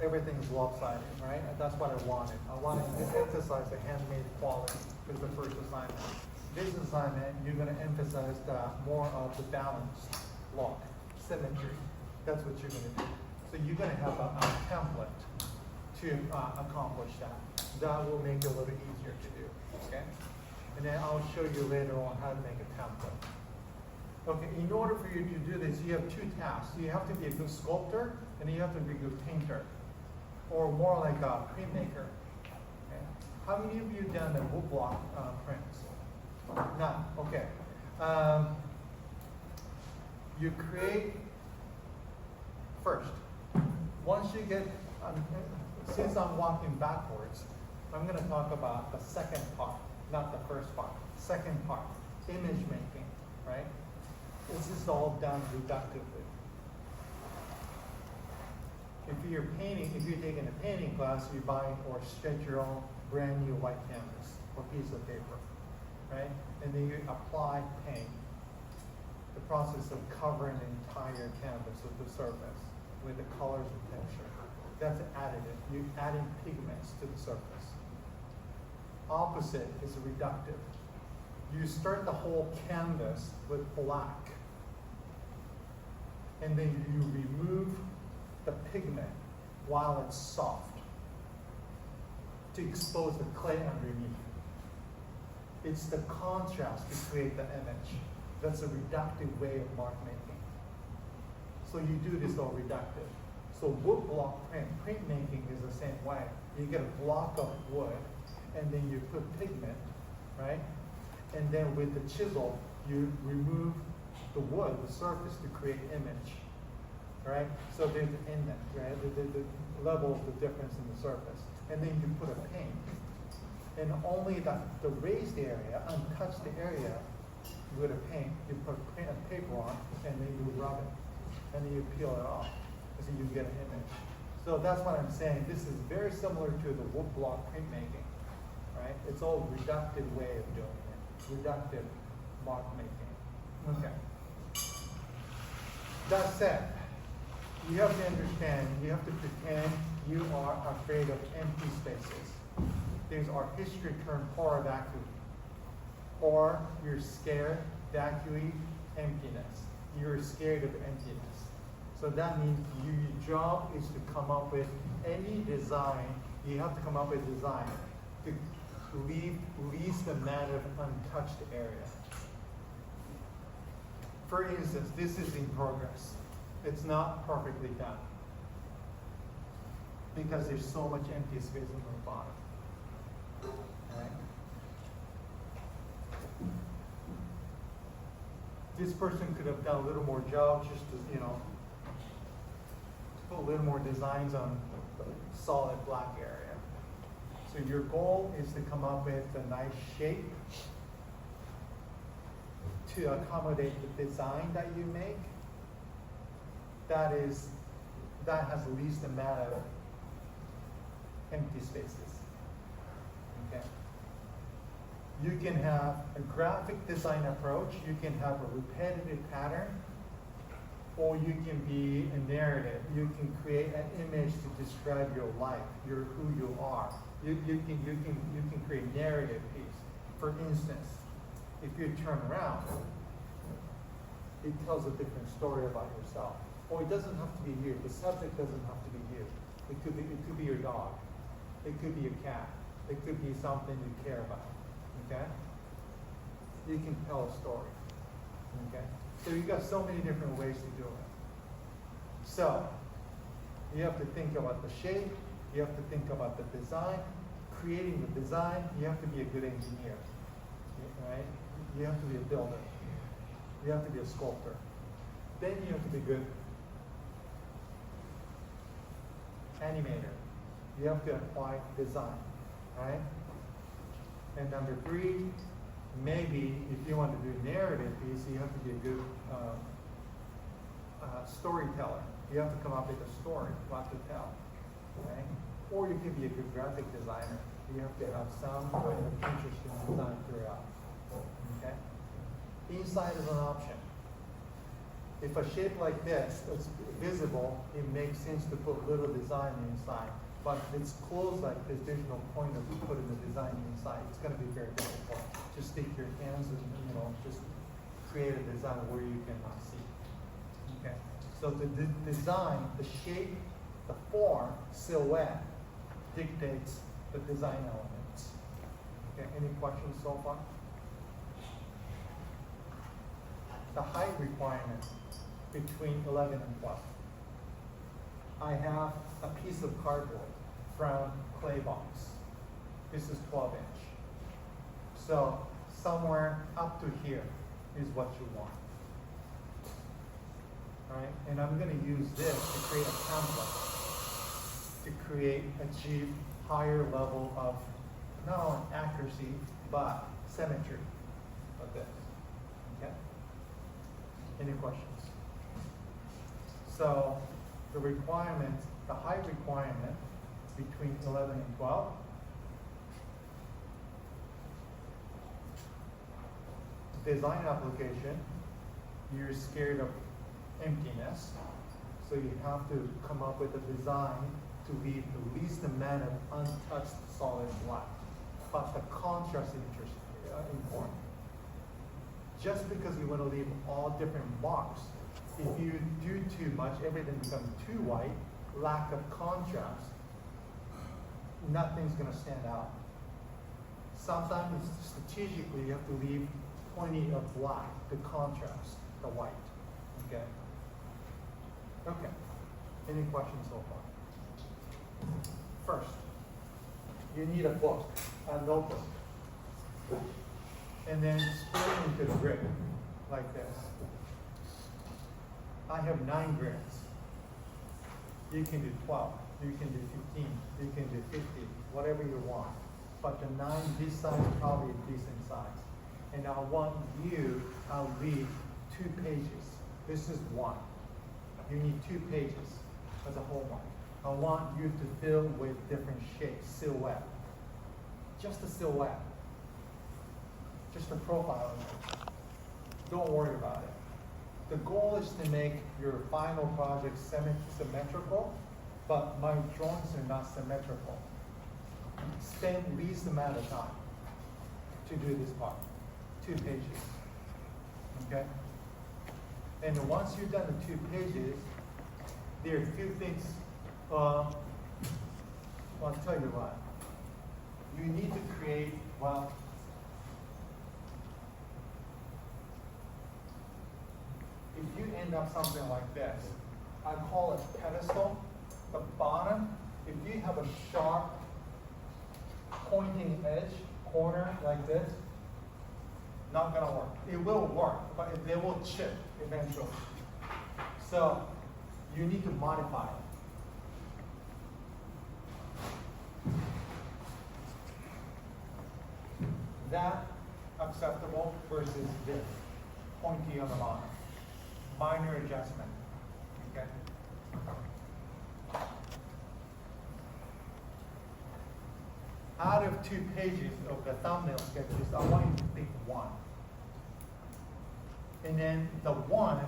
everything's lopsided, right? And that's what I wanted. I wanted to emphasize the handmade quality with the first assignment. This assignment, you're going to emphasize more of the balanced look, symmetry. That's what you're going to do. So you're going to have a template to accomplish that. That will make it a little easier to do, okay? And then I'll show you later on how to make a template. Okay, in order for you to do this, you have two tasks. You have to be a good sculptor, and you have to be a good painter, or more like a printmaker. Okay. How many of you have done the woodblock prints? None. Okay. You create first. Once you get, since I'm walking backwards, I'm going to talk about the second part, not the first part. Second part, image making, right? This is all done reductively. If you're painting, if you're taking a painting class, you buy or stretch your own brand new white canvas or piece of paper, right? And then you apply paint. The process of covering the entire canvas with the surface, with the colors and texture. That's additive. You're adding pigments to the surface. Opposite is reductive. You start the whole canvas with black, and then you remove the pigment while it's soft to expose the clay underneath. It's the contrast to create the image. That's a reductive way of mark making. So you do this all reductive. So wood block printmaking is the same way. You get a block of wood, and then you put pigment, right? And then with the chisel, you remove the wood, the surface, to create image, right? So there's an image, right? The level of the difference in the surface. And then you put a paint. And only the raised area, untouched area, with a paint, you put a paper on, and then you rub it. And then you peel it off, and so you get an image. So that's what I'm saying. This is very similar to the woodblock printmaking, right? It's all reductive way of doing it. Reductive mark making. Okay. That said, you have to understand, you have to pretend you are afraid of empty spaces. There's our history term horror vacuum. Or you're scared, vacuum, emptiness. You're scared of emptiness. So that means your job is to come up with any design. You have to come up with design to leave least amount of untouched area. For instance, this is in progress. It's not perfectly done because there's so much empty space on the bottom. Right? This person could have done a little more job just to, put a little more designs on the solid black area. So your goal is to come up with a nice shape to accommodate the design that you make. That has the least amount of empty spaces. Okay. You can have a graphic design approach. You can have a repetitive pattern, or you can be a narrative. You can create an image to describe your life, who you are. You can create a narrative piece. For instance, if you turn around, it tells a different story about yourself. Or it doesn't have to be you. The subject doesn't have to be you. It could be your dog. It could be your cat. It could be something you care about. Okay? You can tell a story. Okay? So you've got so many different ways to do it. So you have to think about the shape. You have to think about the design. Creating the design, you have to be a good engineer. Right? You have to be a builder. You have to be a sculptor. Then you have to be good animator. You have to apply design, right? And number 3, maybe if you want to do a narrative piece, you have to be a good storyteller. You have to come up with a story, what to tell, right? Or you can be a good graphic designer. You have to have some kind of interesting design throughout, okay? Inside is an option. if a shape like this is visible, it makes sense to put little design inside. But if it's closed like this, there's no point of putting the design inside. It's going to be very difficult. Just stick your hands and, just create a design where you cannot see. Okay. So the design, the shape, the form, silhouette dictates the design elements. Okay. Any questions so far? The height requirement between 11 and 12. I have a piece of cardboard from clay box. This is 12 inch. So somewhere up to here is what you want. All right? And I'm going to use this to create a template to achieve higher level of not only accuracy but symmetry of this. Okay? Any questions? So the requirement, the height requirement between 11 and 12. Design application, you're scared of emptiness, so you have to come up with a design to leave the least amount of untouched solid black. But the contrast is important. Just because you want to leave all different marks, if you do too much, everything becomes too white, lack of contrast, nothing's going to stand out. Sometimes strategically you have to leave plenty of black to contrast the white. Okay? Okay. Any questions so far? First, you need a book, a notebook. And then split it into grid like this. I have 9 grids. You can do 12, you can do 15, you can do 50, whatever you want. But the 9, this size is probably a decent size. And I want you, I'll leave 2 pages. This is 1. You need 2 pages as a homework. I want you to fill with different shapes, silhouette. Just a silhouette. Just a profile image. Don't worry about it. The goal is to make your final project symmetrical, but my drawings are not symmetrical. Spend least amount of time to do this part. 2 pages. Okay? And once you've done the 2 pages, there are a few things. I'll tell you what. You need to create, if you end up something like this, I call it pedestal. The bottom, if you have a sharp pointing edge, corner like this, not gonna work. It will work, but they will chip eventually. So you need to modify it. That acceptable versus this, pointy on the bottom. Minor adjustment, okay? Out of 2 pages of the thumbnail sketches, I want you to pick 1. And then the one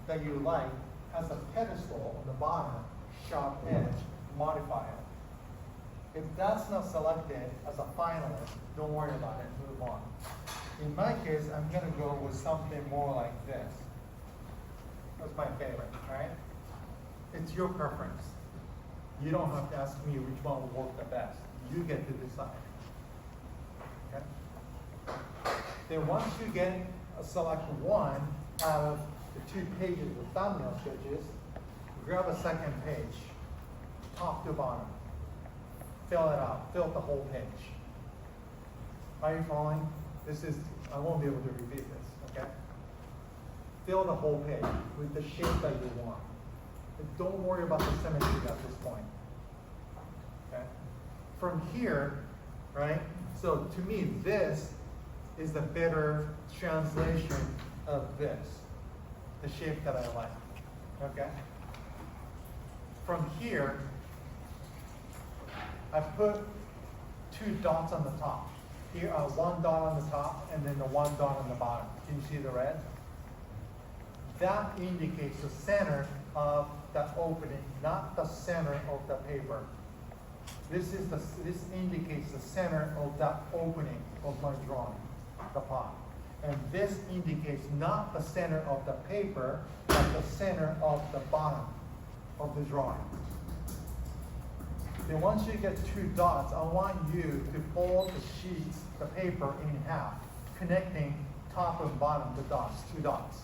that you like has a pedestal on the bottom, sharp edge, modify it. If that's not selected as a finalist, don't worry about it, move on. In my case, I'm gonna go with something more like this. That's my favorite, all right? It's your preference. You don't have to ask me which one will work the best. You get to decide, okay? Then once you get select 1 out of the 2 pages of thumbnail sketches, grab a second page, top to bottom. Fill it out, fill the whole page. Are you following? I won't be able to repeat this, okay? Fill the whole page with the shape that you want. But don't worry about the symmetry at this point. Okay? From here, right? So to me, this is the better translation of this, the shape that I like. Okay? From here, I put 2 dots on the top. Here, 1 dot on the top, and then the 1 dot on the bottom. Can you see the red? that indicates the center of the opening, not the center of the paper. This indicates the center of the opening of my drawing, the pot. And this indicates not the center of the paper, but the center of the bottom of the drawing. Then once you get two dots, I want you to fold the sheets, the paper in half, connecting top and bottom, the dots, two dots.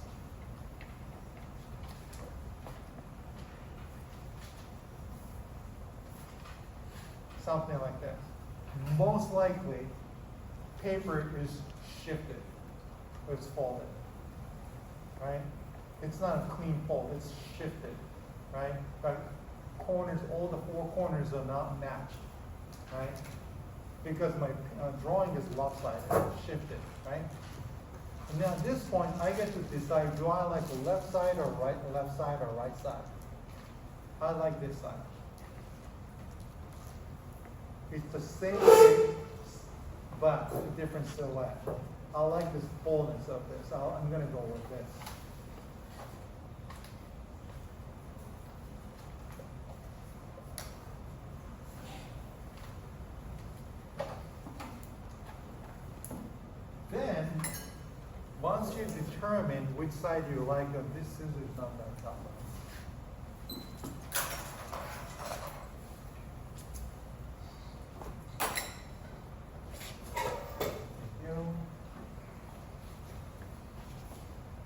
Something like this. Most likely, paper is shifted, or it's folded, right? It's not a clean fold, it's shifted, right? But corners, all the four corners are not matched, right? Because my drawing is lopsided, it's shifted, right? And now at this point, I get to decide, do I like the left side or right, left side or right side? I like this side. It's the same shape, but a different silhouette. I like this fullness of this. I'm going to go with this. Then, once you determine which side you like, this scissors is not that tough.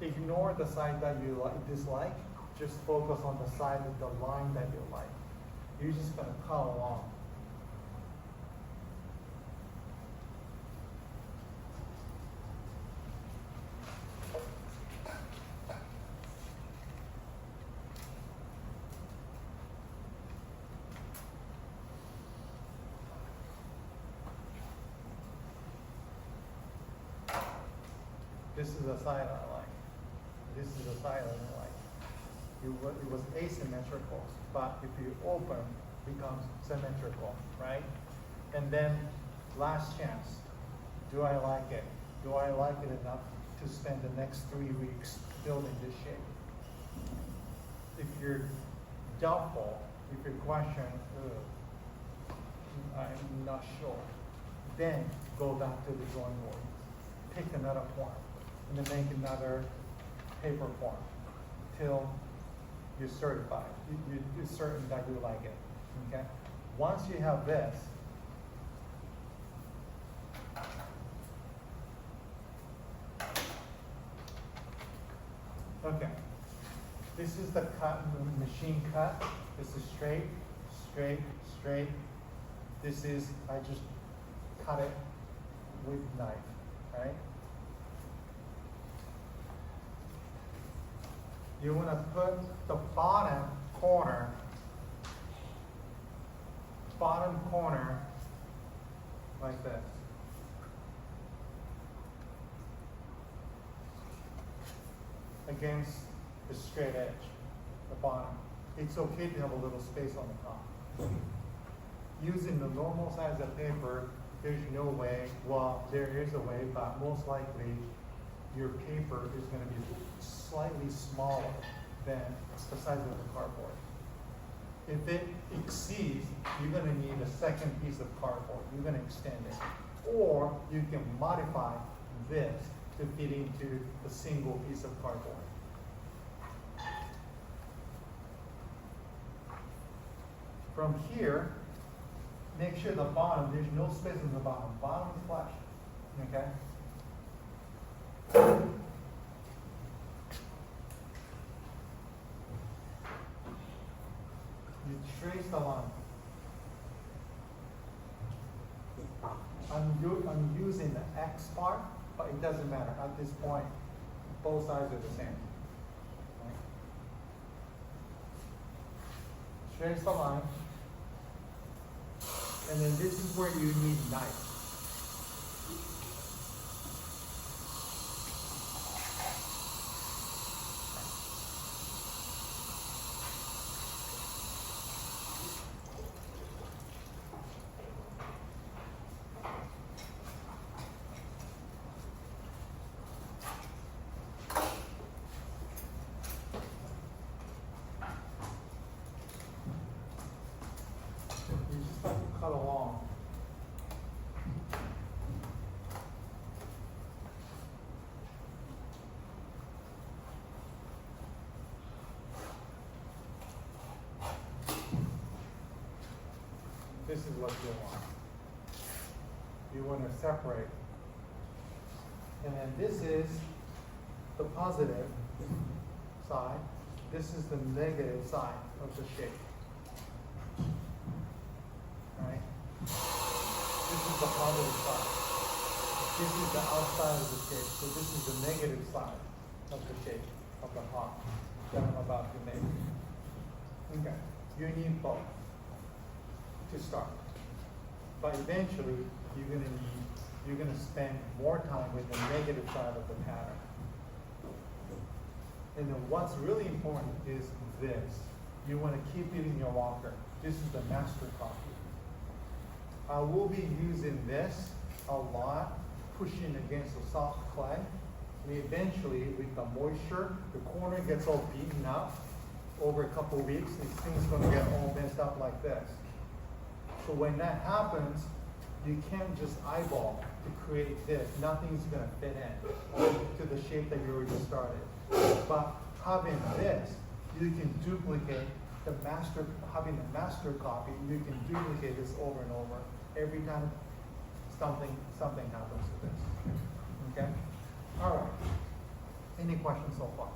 Ignore the side that you dislike. Just focus on the side of the line that you like. You're just going to cut along. This is the side I like. This is the side I don't like. It was asymmetrical, but if you open, it becomes symmetrical, right? And then, last chance. Do I like it? Do I like it enough to spend the next 3 weeks building this shape? If you're doubtful, if you're questioning, I'm not sure, then go back to the drawing board. Pick another form, and then make another paper form till you're certified. You're certain that you like it. Okay. Once you have this, okay. This is the cut, machine cut. This is straight, straight, straight. This is, I just cut it with knife, right? You want to put the bottom corner like this. Against the straight edge, the bottom. It's okay to have a little space on the top. Using the normal size of paper, there's no way, well, there is a way, but most likely your paper is going to be slightly smaller than the size of the cardboard. If it exceeds, you're going to need a second piece of cardboard. You're going to extend it. Or you can modify this to fit into a single piece of cardboard. From here, make sure the bottom, there's no space in the bottom. Bottom is flush, okay? You trace the line. I'm using the X part, but it doesn't matter. At this point, both sides are the same. Okay. Trace the line. And then this is where you need a knife. this is what you want. You want to separate. And then this is the positive side. This is the negative side of the shape. Right? This is the positive side. This is the outside of the shape. So this is the negative side of the shape of the heart that I'm about to make. Okay. You need both to start. But eventually you're gonna spend more time with the negative side of the pattern. And then what's really important is this. You want to keep it in your locker. This is the master copy. I will be using this a lot, pushing against the soft clay. And eventually, with the moisture, the corner gets all beaten up. Over a couple of weeks, this thing's going to get all messed up like this. So when that happens, you can't just eyeball to create this. Nothing's going to fit in to the shape that you already started. But having this, you can duplicate having a master copy, you can duplicate this over and over every time something happens to this. Okay? All right. Any questions so far?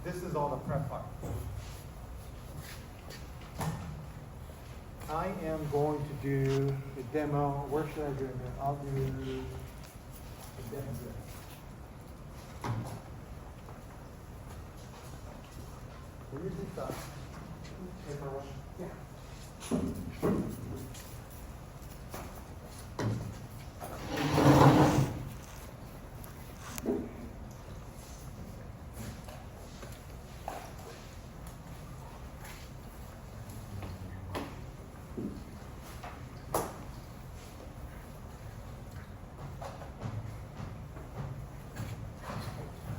This is all the prep part. I am going to do the demo. Where should I do it? I'll do the demo here. Where is it? Paper? Yeah.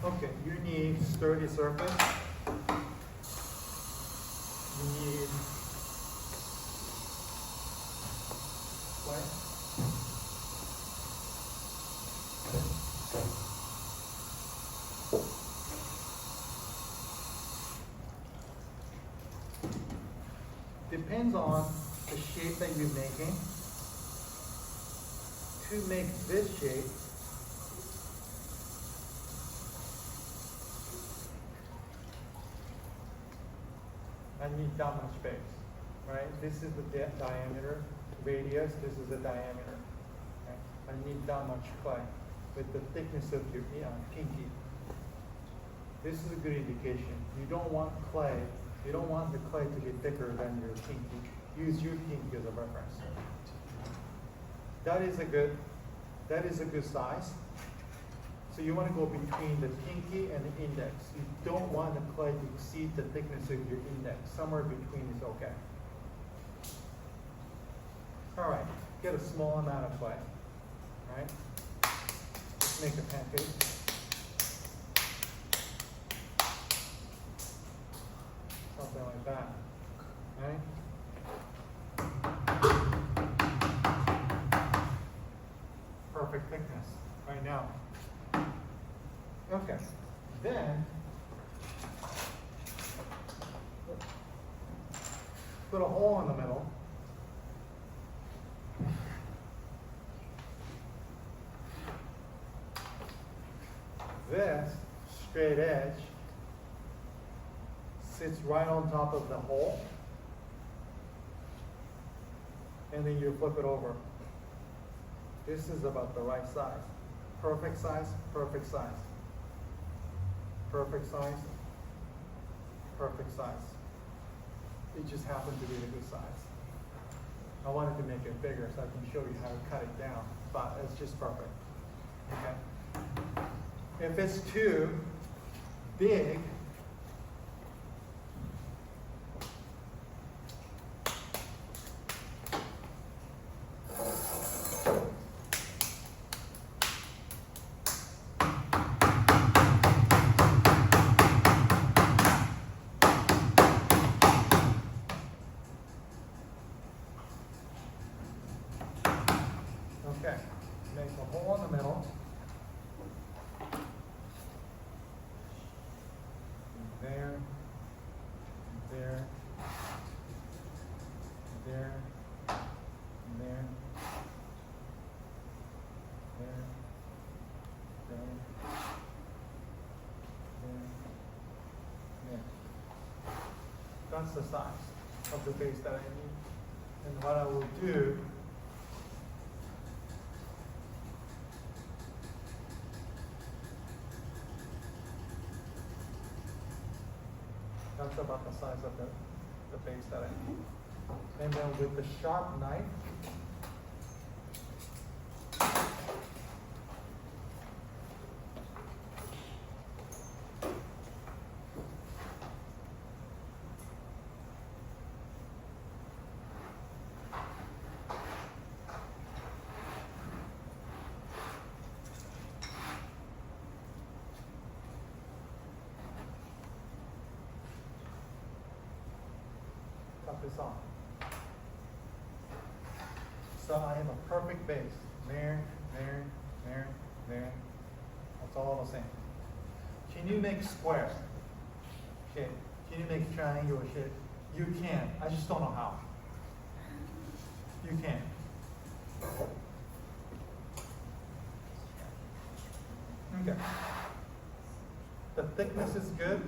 Okay, you need sturdy surface. You need clay. Depends on the shape that you're making. To make this shape, I need that much space, right? This is the diameter, radius, this is the diameter. Okay? I need that much clay with the thickness of your pinky. This is a good indication. You don't want the clay to be thicker than your pinky. Use your pinky as a reference. That is a good size. So you want to go between the pinky and the index. You don't want the clay to exceed the thickness of your index. Somewhere between is okay. All right, get a small amount of clay. All right, let's make a pancake. Something like that. Right? Perfect thickness right now. Okay, then put a hole in the middle. This straight edge sits right on top of the hole, and then you flip it over. This is about the right size. Perfect size, perfect size. Perfect size, perfect size. It just happened to be the good size. I wanted to make it bigger so I can show you how to cut it down, but it's just perfect. Okay. If it's too big, okay, make a hole in the middle. There, there, there. there, and there, there, there, there. That's the size of the base that I need. And what I will do, that's about the size of the base that I need. And then with the sharp knife, cut this off. So I have a perfect base. There, there, there, there. That's all the same. Can you make square? Okay. Can you make triangle shape? You can. I just don't know how. You can. Okay. The thickness is good.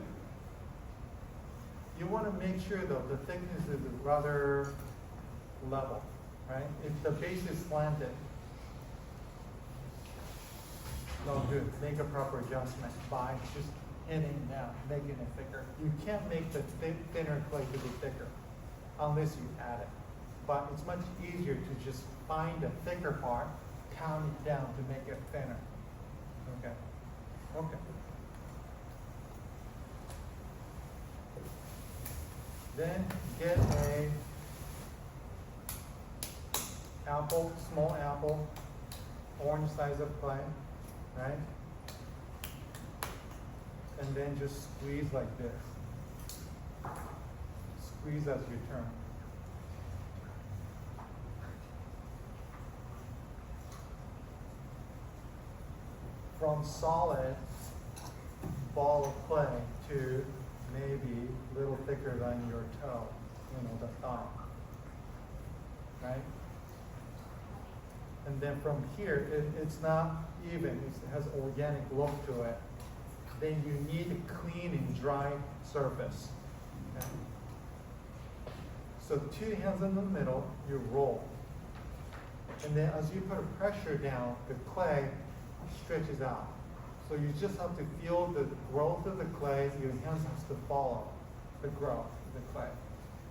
You want to make sure though the thickness is rather level, right? If the base is slanted, no good. Make a proper adjustment by just hitting down, making it thicker. You can't make the thinner clay to be thicker unless you add it. But it's much easier to just find a thicker part, pound it down to make it thinner. Okay. Okay. Then get a apple, small apple, orange size of clay, right? And then just squeeze like this. Squeeze as you turn. From solid ball of clay to maybe a little thicker than your toe, the thigh, right? And then from here, it's not even, it has organic look to it. Then you need a clean and dry surface. Okay? So 2 hands in the middle, you roll. And then as you put pressure down, the clay stretches out. So you just have to feel the growth of the clay. Your hands have to follow the growth of the clay.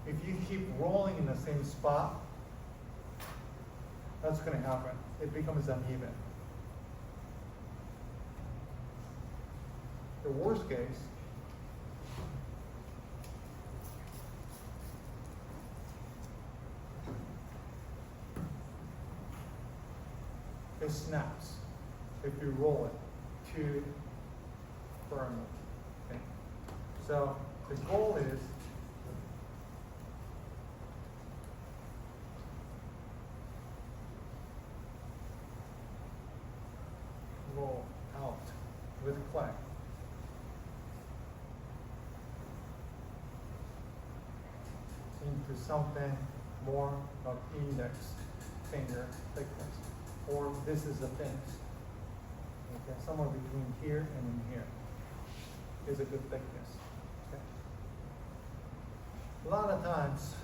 If you keep rolling in the same spot, that's going to happen. It becomes uneven. The worst case, it snaps if you roll it too firmly. Okay? So the goal is roll out with clay. Into something more of index finger thickness, or this is the thickness. Okay, somewhere between here and in here is a good thickness. Okay. A lot of times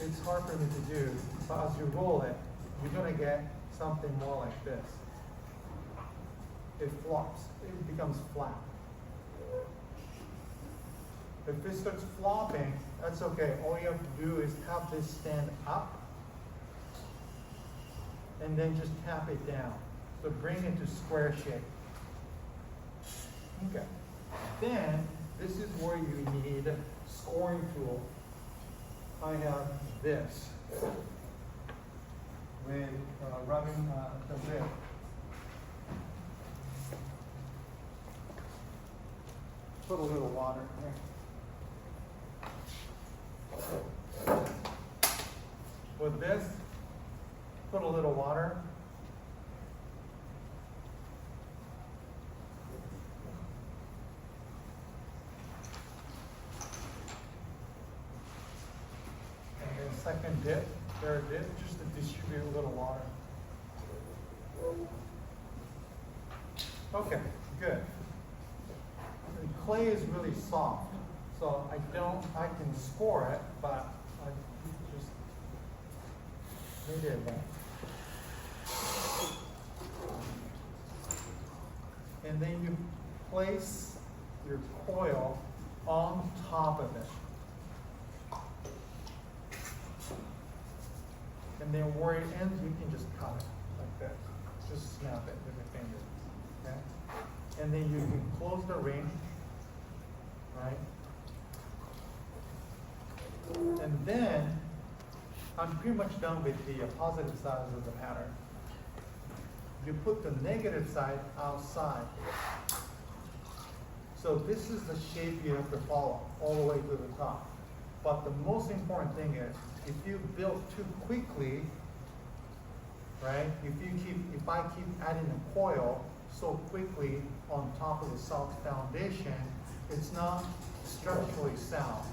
it's hard for me to do, but as you roll it, you're going to get something more like this. It flops. It becomes flat. If it starts flopping, that's okay. All you have to do is have this stand up and then just tap it down. So bring it to square shape. Okay. Then this is where you need a scoring tool. I have this with rubbing the lip. Put a little water in there. With this, put a little water. And then second dip, third dip, just to distribute a little water. Okay, good. The clay is really soft, so I can score it, but I just made it back. And then you place your coil on top of it. And then where it ends, you can just cut it like this. Just snap it with your fingers. Okay? And then you can close the ring, right? And then I'm pretty much done with the positive sides of the pattern. You put the negative side outside. So this is the shape you have to follow all the way to the top. But the most important thing is, if you build too quickly, right? If I keep adding a coil so quickly on top of the solid foundation, it's not structurally sound.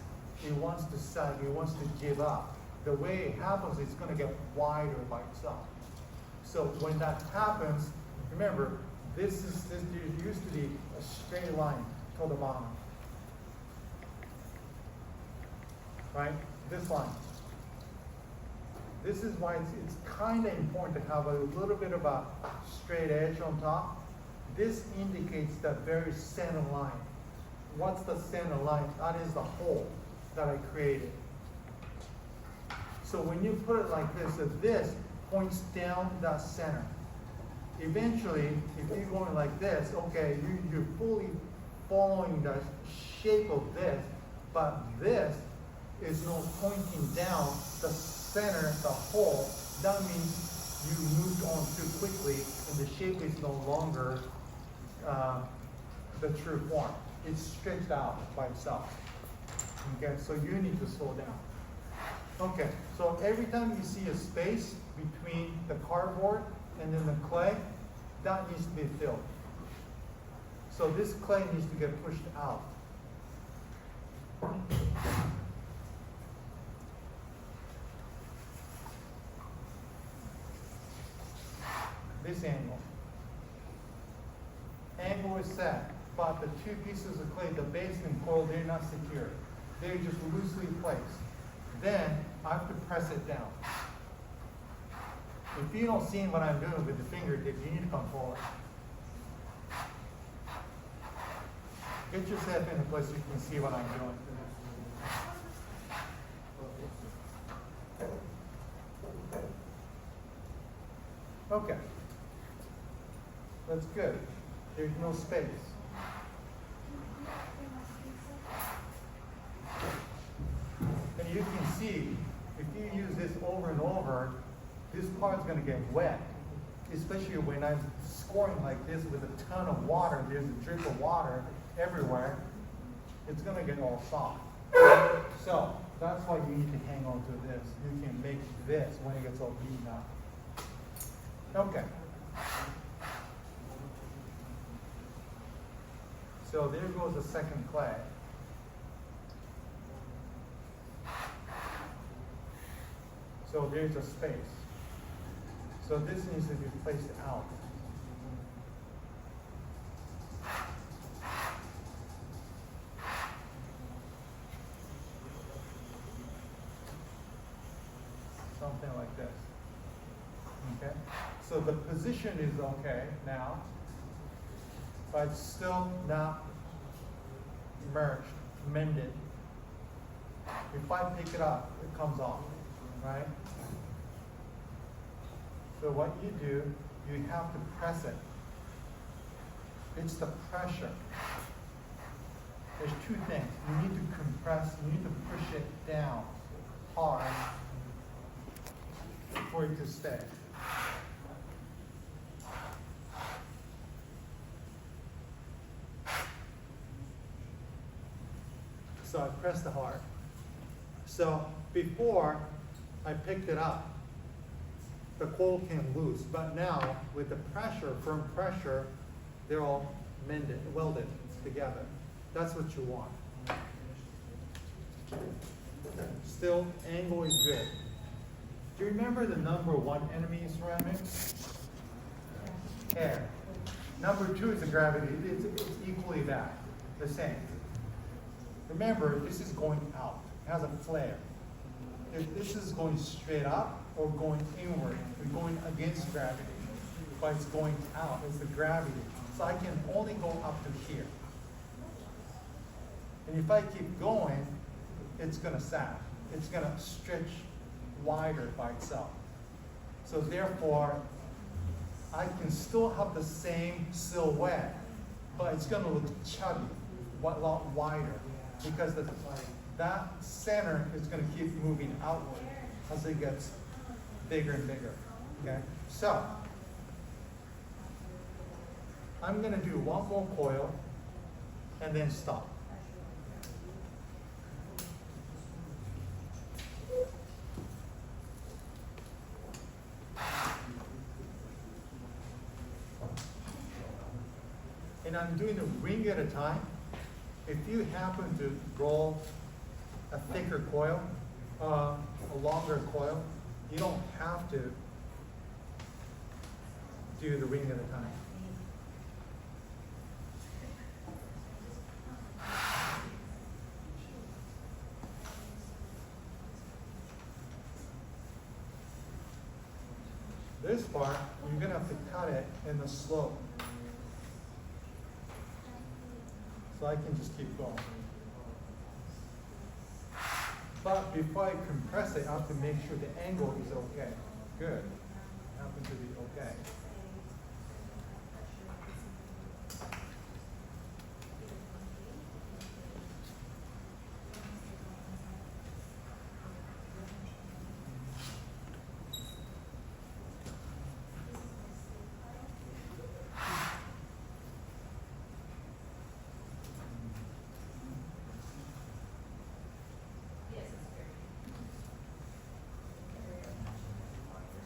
It wants to sag, it wants to give up. The way it happens, it's going to get wider by itself. So when that happens, remember, there used to be a straight line to the bottom. Right? This line. This is why it's kind of important to have a little bit of a straight edge on top. This indicates the very center line. What's the center line? That is the hole that I created. So when you put it like this, this points down that center. Eventually, if you're going like this, okay, you're fully following the shape of this, but this is not pointing down the center, the hole. That means you moved on too quickly and the shape is no longer the true form. It's stretched out by itself. Okay, so you need to slow down. Okay, so every time you see a space between the cardboard and then the clay, that needs to be filled. So this clay needs to get pushed out. This angle. Angle is set, but the two pieces of clay, the base and coil, they're not secure. They're just loosely placed. Then I have to press it down. If you don't see what I'm doing with the fingertip, you need to control it. Get yourself in a place you can see what I'm doing. Okay. That's good. There's no space. And you can see, if you use this over and over, this part's going to get wet. Especially when I'm scoring like this with a ton of water, there's a drip of water everywhere, it's going to get all soft. So, that's why you need to hang on to this. You can make this when it gets all beaten up. Okay. So there goes the second clay. So there's a space. So this needs to be placed out. Something like this. Okay? So the position is okay now, but it's still not merged, mended. If I pick it up, it comes off, right? So what you do, you have to press it. It's the pressure. There's two things. You need to compress, you need to push it down hard for it to stay. So I pressed it hard. So before I picked it up, the coil came loose, but now with the pressure, firm pressure, they're all mended, welded together. That's what you want. Still, angle is good. Do you remember the number one enemy in ceramics? Air. Number two is the gravity. It's equally that, the same. Remember, this is going out. It has a flare. If this is going straight up or going inward, we're going against gravity. But it's going out. It's the gravity. So I can only go up to here. And if I keep going, it's going to sag. It's going to stretch wider by itself. So therefore, I can still have the same silhouette, but it's going to look chubby, a lot wider, because that center is going to keep moving outward as it gets bigger and bigger. Okay, so I'm going to do one more coil and then stop. And I'm doing a ring at a time. If you happen to roll a thicker coil, a longer coil, you don't have to do the ring at a time. This part, you're going to have to cut it in the slope. So I can just keep going. But before I compress it, I have to make sure the angle is okay. Good. It happens to be okay.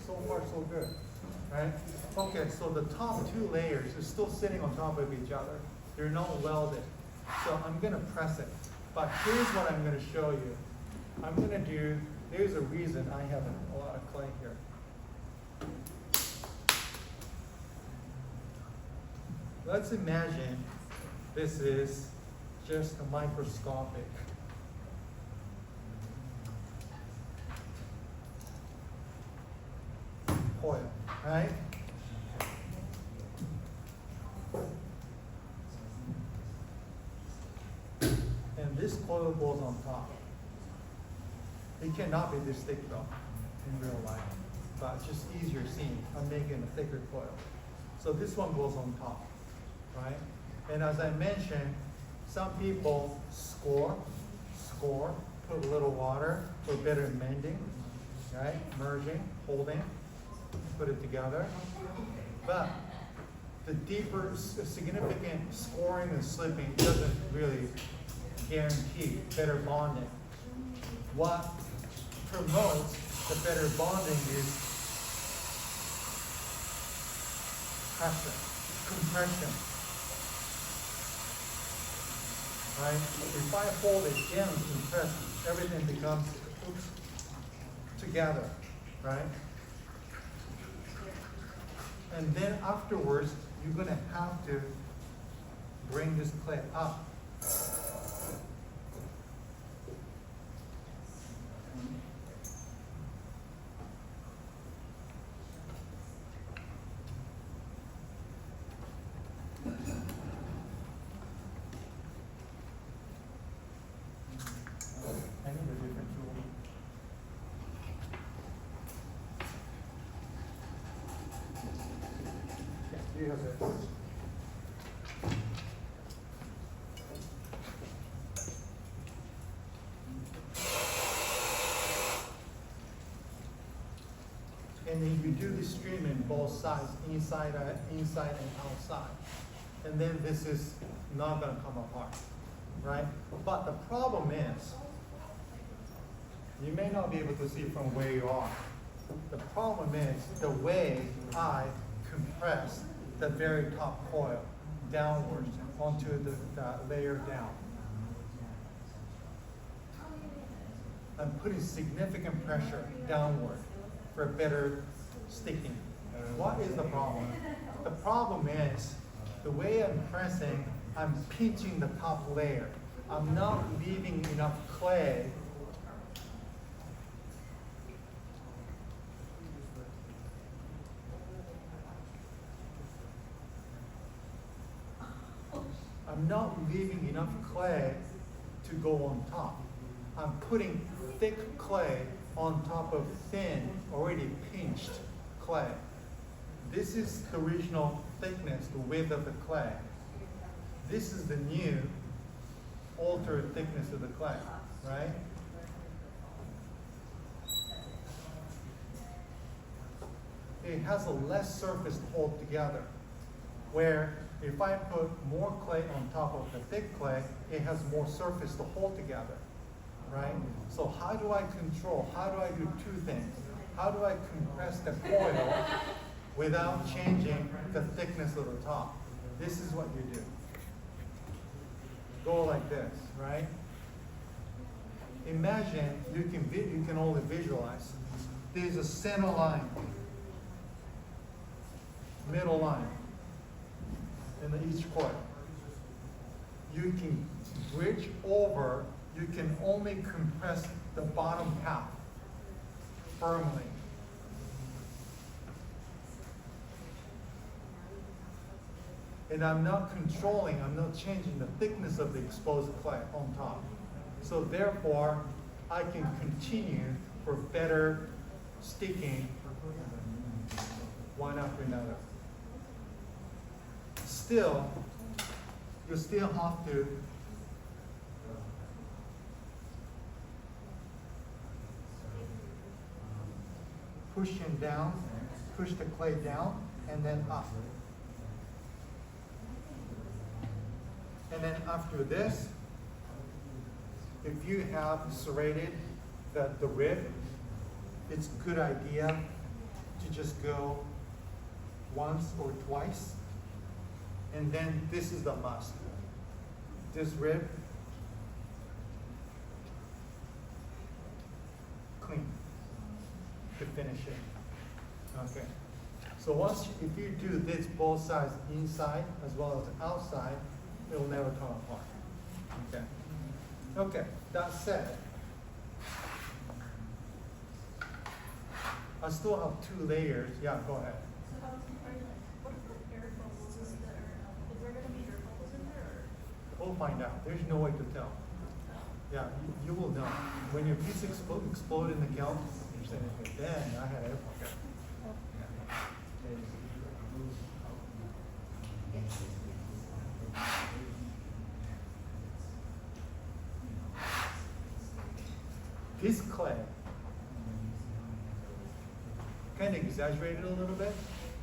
So far, so good, right? Okay, so the top two layers are still sitting on top of each other. They're not welded. So I'm going to press it. But here's what I'm going to show you. I'm going to do, there's a reason I have a lot of clay here. Let's imagine this is just a microscopic coil, right? And this coil goes on top. It cannot be this thick though, in real life. But it's just easier seeing. I'm making a thicker coil. So this one goes on top, right? And as I mentioned, some people score, put a little water for better mending, right? Merging, holding. Put it together. But the deeper, significant scoring and slipping doesn't really guarantee better bonding. What promotes the better bonding is pressure, compression. Right? If I hold it down and compress, everything becomes together, right? And then afterwards, you're going to have to bring this clay up. I need a different tool. You have it. And then you do the stream in both sides, inside and outside. And then this is not going to come apart, right? But the problem is, you may not be able to see from where you are. The problem is the way I compress the very top coil downwards onto the layer down. I'm putting significant pressure downward for better sticking. What is the problem? The problem is the way I'm pressing, I'm pinching the top layer. I'm not leaving enough clay to go on top. I'm putting thick clay on top of thin, already pinched clay. This is the original thickness, the width of the clay. This is the new altered thickness of the clay, right? It has a less surface to hold together, where if I put more clay on top of the thick clay, it has more surface to hold together, right? So how do I control? How do I do two things? How do I compress the coil without changing the thickness of the top? This is what you do. Go like this, right? Imagine you can only visualize. There's a center line, middle line in each coil. You can bridge over, you can only compress the bottom half firmly. And I'm not controlling, I'm not changing the thickness of the exposed clay on top. So therefore, I can continue for better sticking one after another. Still, you still have to push him down, push the clay down, and then up. And then after this, if you have serrated the rib, it's a good idea to just go once or twice. And then this is the must. This rib, clean to finish it. Okay. So if you do this both sides, inside as well as outside, it will never come apart. Okay. Okay. That said, I still have 2 layers. Yeah, go ahead. So what are the air bubbles? Is there going to be air bubbles in there? We'll find out. There's no way to tell. Yeah, you will know. When your piece explode in the kiln, you're saying, then I had air bubbles. This clay, kind of exaggerated a little bit.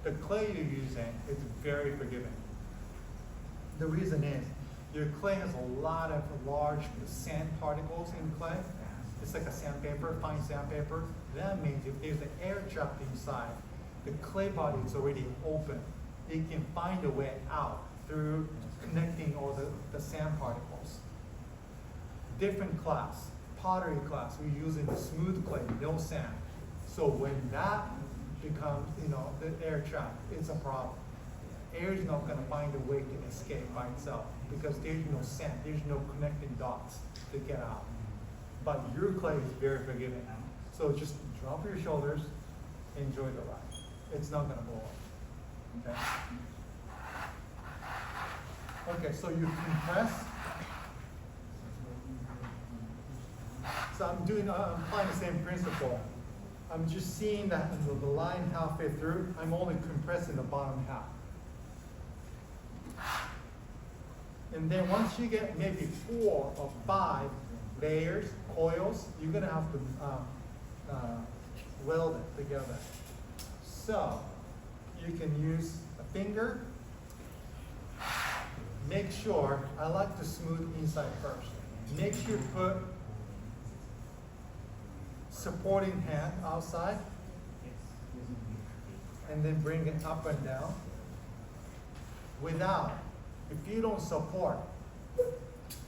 The clay you're using is very forgiving. The reason is, your clay has a lot of large sand particles in clay. It's like a sandpaper, fine sandpaper. That means if there's an air trapped inside, the clay body is already open. It can find a way out through connecting all the sand particles. Different class, pottery class, we're using the smooth clay, no sand. So when that becomes, the air trap, it's a problem. Air is not going to find a way to escape by itself because there's no sand, there's no connecting dots to get out. But your clay is very forgiving. So just drop your shoulders, enjoy the ride. It's not going to blow up. Okay? Okay, so you compress. So I'm applying the same principle. I'm just seeing that the line halfway through, I'm only compressing the bottom half. And then once you get maybe 4 or 5 layers, coils, you're gonna have to weld it together. So you can use a finger. Make sure, I like to smooth inside first. Make sure you put supporting hand outside and then bring it up and down. Without, if you don't support,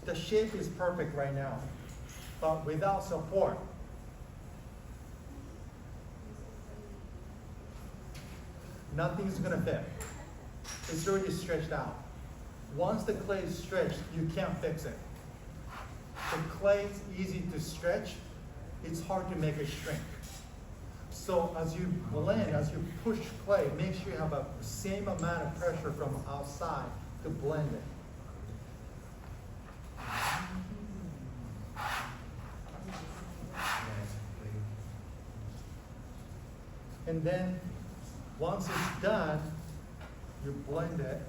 the shape is perfect right now, but without support, Nothing's gonna fit. It's already stretched out. Once the clay is stretched, you can't fix it. The clay is easy to stretch, it's hard to make it shrink. So as you blend, as you push clay, make sure you have the same amount of pressure from outside to blend it. And then, once it's done, you blend it.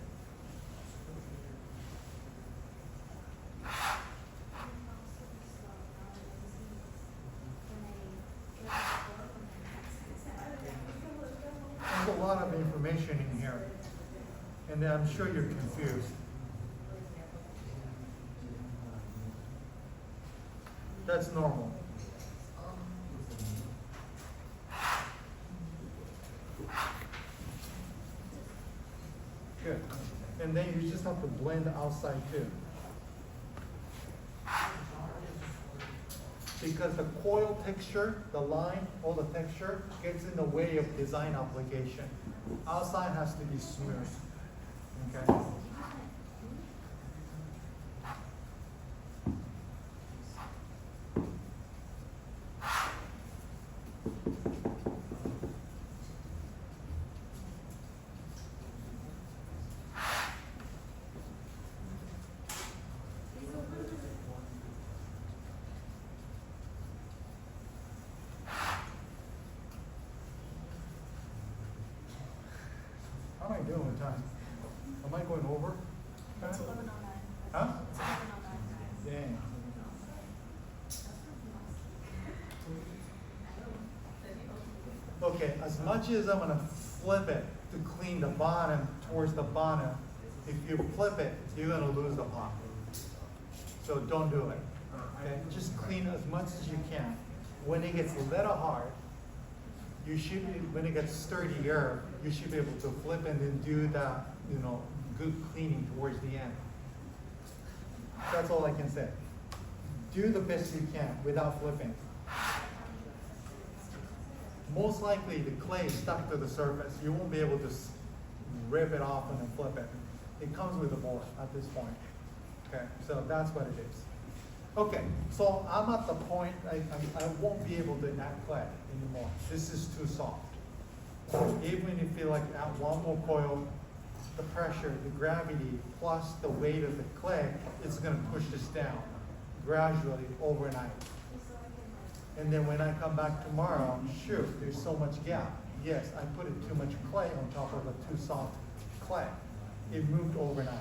There's a lot of information in here, and I'm sure you're confused. That's normal. Good. And then you just have to blend outside too. Because the coil texture, the line, all the texture gets in the way of design application. Outside has to be smooth. Okay? How am I doing with time? Am I going over? It's 11:09. Huh? It's 11:09. Dang. Okay, as much as I'm gonna flip it to clean the bottom towards the bottom, if you flip it, you're gonna lose the pot. So don't do it. Okay, just clean as much as you can. When it gets a little hard, you should be, when it gets sturdier, you should be able to flip and then do that, good cleaning towards the end. That's all I can say. Do the best you can without flipping. Most likely the clay is stuck to the surface. You won't be able to rip it off and then flip it. It comes with the board at this point. Okay, so that's what it is. Okay, so I'm at the point, I won't be able to add clay anymore. This is too soft. Even if you add one more coil, the pressure, the gravity, plus the weight of the clay, it's gonna push this down gradually overnight. And then when I come back tomorrow, shoot, there's so much gap. Yes, I put too much clay on top of a too soft clay. It moved overnight.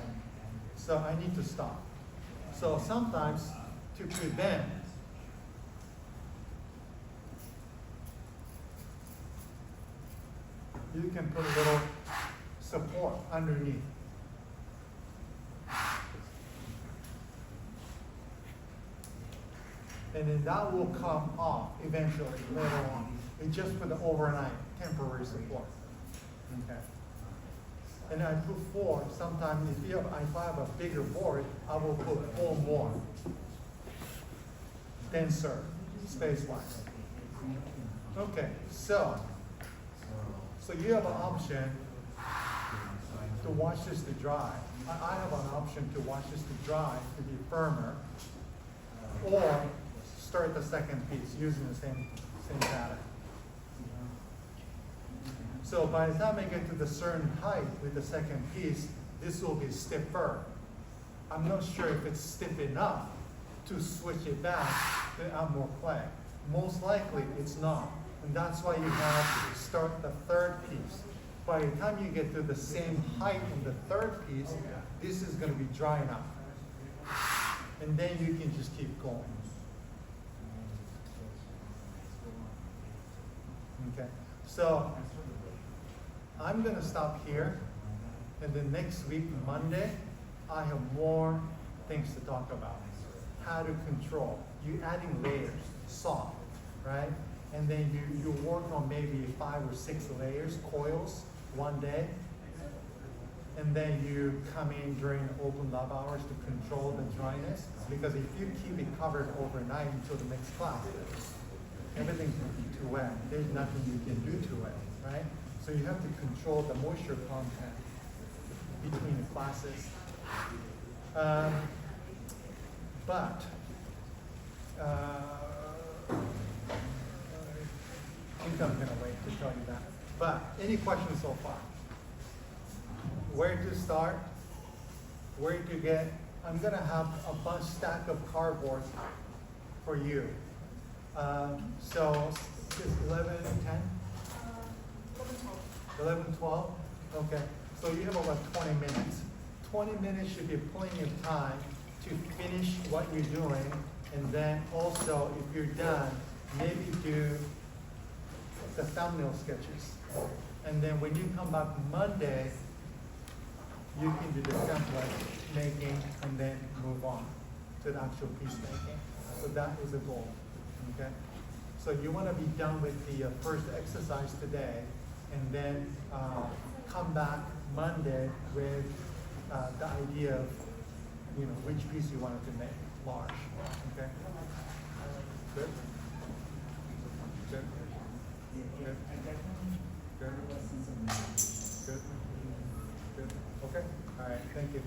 So I need to stop. So sometimes, to prevent, you can put a little support underneath. And then that will come off eventually later on. It's just for the overnight temporary support. Okay. And I put 4. Sometimes if I have a bigger board, I will put 4 more. Denser, space-wise. Okay, so you have an option to wash this to dry. I have an option to wash this to dry to be firmer, or start the second piece using the same pattern. So by the time I get to the certain height with the second piece, this will be stiffer. I'm not sure if it's stiff enough to switch it back to add more clay. Most likely it's not. And that's why you have to start the third piece. By the time you get to the same height in the third piece, this is going to be dry enough. And then you can just keep going. Okay, so I'm going to stop here. And then next week, Monday, I have more things to talk about. How to control. You're adding layers, soft, right? And then you work on maybe 5 or 6 layers, coils, one day. And then you come in during open lab hours to control the dryness. Because if you keep it covered overnight until the next class, everything's going to be too wet. There's nothing you can do to it, right? So you have to control the moisture content between the classes. But I think I'm gonna wait to tell you that. But any questions so far? Where to start? Where to get? I'm gonna have a bunch stack of cardboard for you. So it's 11, 10? 11, 12? Okay. So you have about 20 minutes. 20 minutes should be plenty of time to finish what you're doing. And then also, if you're done, maybe do the thumbnail sketches. And then when you come back Monday, you can do the template making and then move on to the actual piece making. So that is the goal, okay? So you want to be done with the first exercise today and then come back Monday with the idea of, which piece you wanted to make large, okay? Good? Good? Good? Good? Good? Good? Okay? All right, thank you.